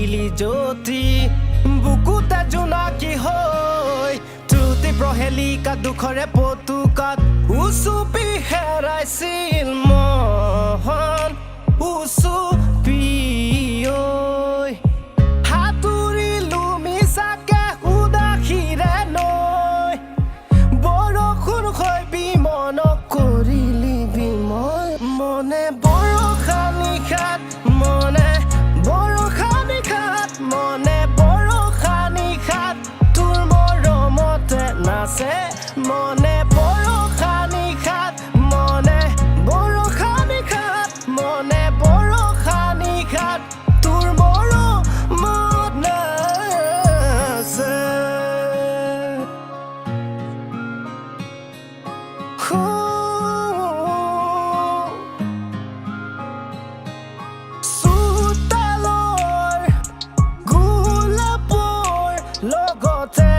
নীলি জ্যোতি বুকুতে জোনাকী হৈ ত্ৰুটি প্ৰহেলিকা দুখৰে পতুকাত উচুপি হেৰাইছিল মন উচুপি ঐ সাঁতুৰিলো মিছাকে উদাসীৰে নৈ বৰষুণ হৈ বিমনক কৰিলি বিময় মনে বৰষা নিশাত মনে বৰষা নিশাত মনে বৰষা নিশাত তোৰ মৰমতে নাচে মনে বৰষা নিশাত মনে বৰষা নিশাত মনে বৰষা নিশাত তোৰ মৰমত নাচে চোতালৰ গোলাপৰ লগতে